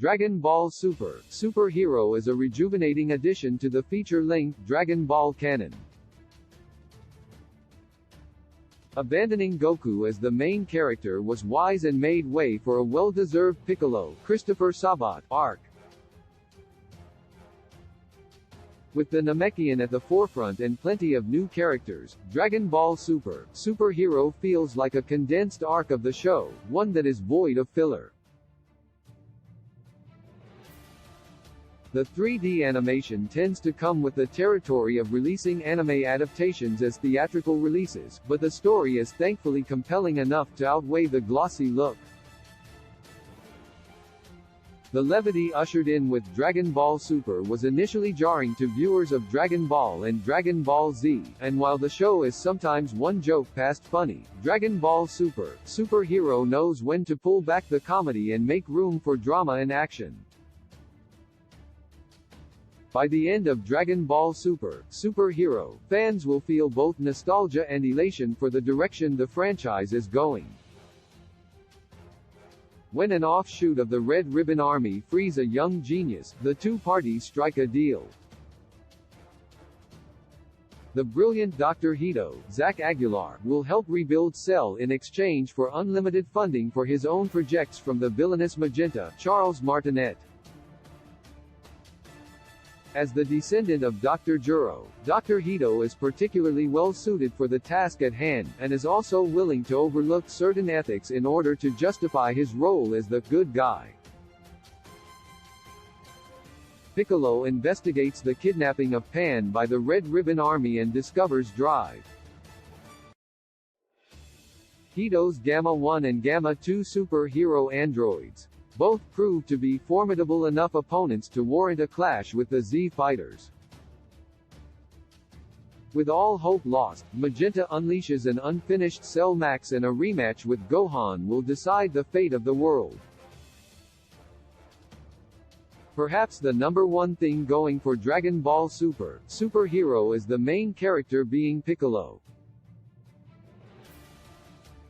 Dragon Ball Super: Super Hero is a rejuvenating addition to the feature-length Dragon Ball canon. Abandoning Goku as the main character was wise and made way for a well-deserved Piccolo, Christopher Sabat, arc. With the Namekian at the forefront and plenty of new characters, Dragon Ball Super: Super Hero feels like a condensed arc of the show, one that is void of filler. The 3D animation tends to come with the territory of releasing anime adaptations as theatrical releases, but the story is thankfully compelling enough to outweigh the glossy look. The levity ushered in with Dragon Ball Super was initially jarring to viewers of Dragon Ball and Dragon Ball Z, and while the show is sometimes one joke past funny, Dragon Ball Super: Super Hero knows when to pull back the comedy and make room for drama and action. By the end of Dragon Ball Super: Super Hero, fans will feel both nostalgia and elation for the direction the franchise is going. When an offshoot of the Red Ribbon Army frees a young genius, the two parties strike a deal. The brilliant Dr. Hito, Zach Aguilar, will help rebuild Cell in exchange for unlimited funding for his own projects from the villainous Magenta, Charles Martinet. As the descendant of Dr. Juro, Dr. Hito is particularly well suited for the task at hand, and is also willing to overlook certain ethics in order to justify his role as the good guy. Piccolo investigates the kidnapping of Pan by the Red Ribbon Army and discovers Drive. Hito's Gamma 1 and Gamma 2 super-hero androids both prove to be formidable enough opponents to warrant a clash with the Z Fighters. With all hope lost, Magenta unleashes an unfinished Cell Max, and a rematch with Gohan will decide the fate of the world. Perhaps the number one thing going for Dragon Ball Super: Super Hero is the main character being Piccolo.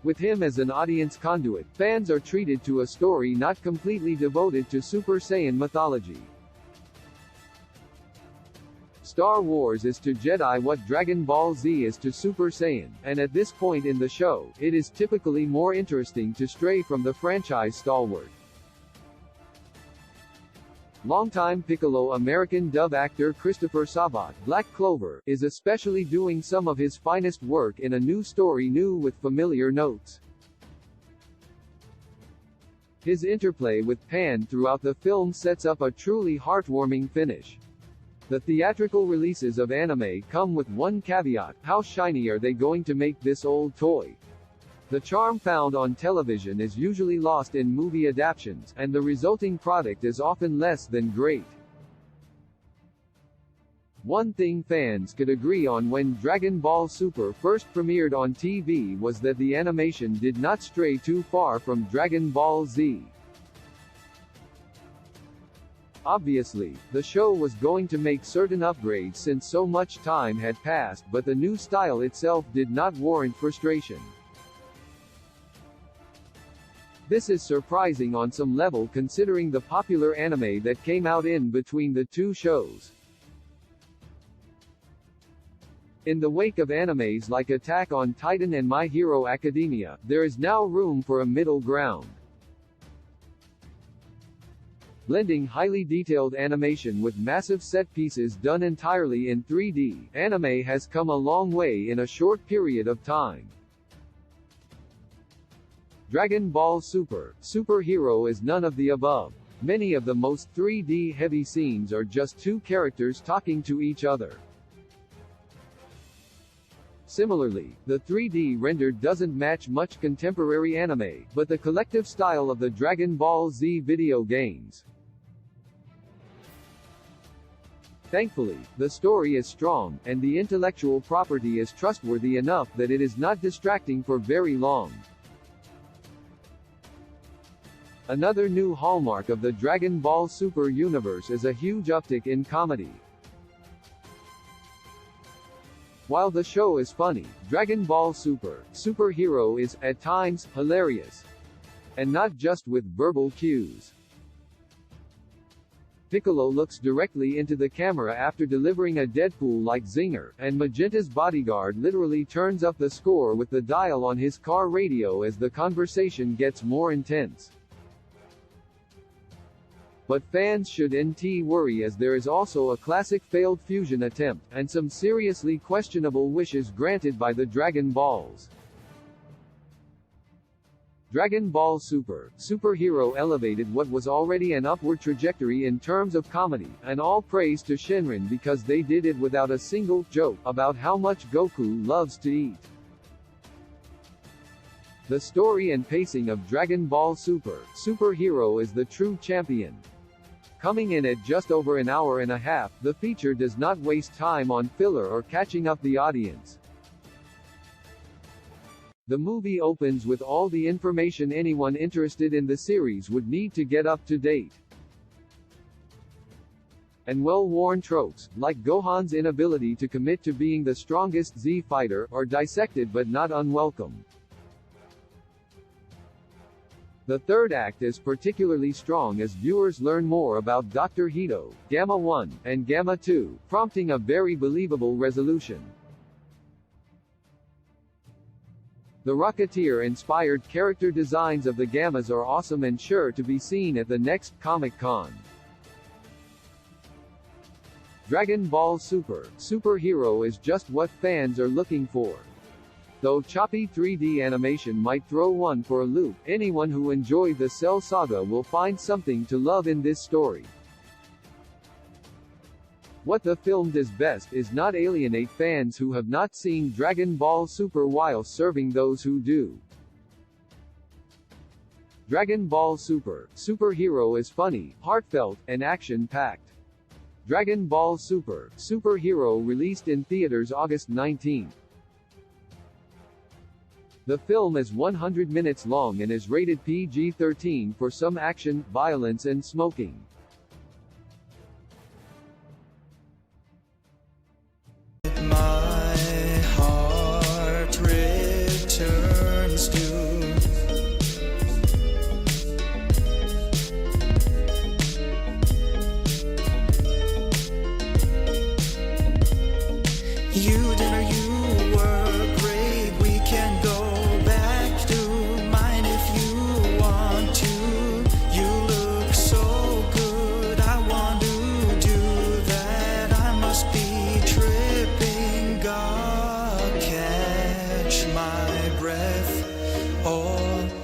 With him as an audience conduit, fans are treated to a story not completely devoted to Super Saiyan mythology. Star Wars is to Jedi what Dragon Ball Z is to Super Saiyan, and at this point in the show, it is typically more interesting to stray from the franchise stalwart. Longtime Piccolo American dub actor Christopher Sabat, Black Clover, is especially doing some of his finest work in a new story new with familiar notes. His interplay with Pan throughout the film sets up a truly heartwarming finish. The theatrical releases of anime come with one caveat: how shiny are they going to make this old toy? The charm found on television is usually lost in movie adaptations, and the resulting product is often less than great. One thing fans could agree on when Dragon Ball Super first premiered on TV was that the animation did not stray too far from Dragon Ball Z. Obviously, the show was going to make certain upgrades since so much time had passed, but the new style itself did not warrant frustration. This is surprising on some level considering the popular anime that came out in between the two shows. In the wake of animes like Attack on Titan and My Hero Academia, there is now room for a middle ground. Blending highly detailed animation with massive set pieces done entirely in 3D, anime has come a long way in a short period of time. Dragon Ball Super: Super Hero is none of the above. Many of the most 3D-heavy scenes are just two characters talking to each other. Similarly, the 3D rendered doesn't match much contemporary anime, but the collective style of the Dragon Ball Z video games. Thankfully, the story is strong, and the intellectual property is trustworthy enough that it is not distracting for very long. Another new hallmark of the Dragon Ball Super universe is a huge uptick in comedy. While the show is funny, Dragon Ball Super: Super Hero is, at times, hilarious. And not just with verbal cues. Piccolo looks directly into the camera after delivering a Deadpool-like zinger, and Magenta's bodyguard literally turns up the score with the dial on his car radio as the conversation gets more intense. But fans shouldn't worry, as there is also a classic failed fusion attempt, and some seriously questionable wishes granted by the Dragon Balls. Dragon Ball Super: Superhero elevated what was already an upward trajectory in terms of comedy, and all praise to Shinran because they did it without a single joke about how much Goku loves to eat. The story and pacing of Dragon Ball Super: Superhero is the true champion. Coming in at just over an hour and a half, the feature does not waste time on filler or catching up the audience. The movie opens with all the information anyone interested in the series would need to get up to date. And well-worn tropes, like Gohan's inability to commit to being the strongest Z fighter, are dissected but not unwelcome. The third act is particularly strong as viewers learn more about Dr. Hito, Gamma 1, and Gamma 2, prompting a very believable resolution. The Rocketeer-inspired character designs of the Gammas are awesome and sure to be seen at the next Comic-Con. Dragon Ball Super: Superhero is just what fans are looking for. Though choppy 3D animation might throw one for a loop, anyone who enjoyed the Cell Saga will find something to love in this story. What the film does best is not alienate fans who have not seen Dragon Ball Super while serving those who do. Dragon Ball Super: Superhero is funny, heartfelt, and action-packed. Dragon Ball Super: Superhero released in theaters August 19. The film is 100 minutes long and is rated PG-13 for some action, violence and smoking. My heart returns to you. Dinner, you were great. We can go back to mine if you want to. You look so good, I want to do that. I must be tripping. God, catch my breath. Oh.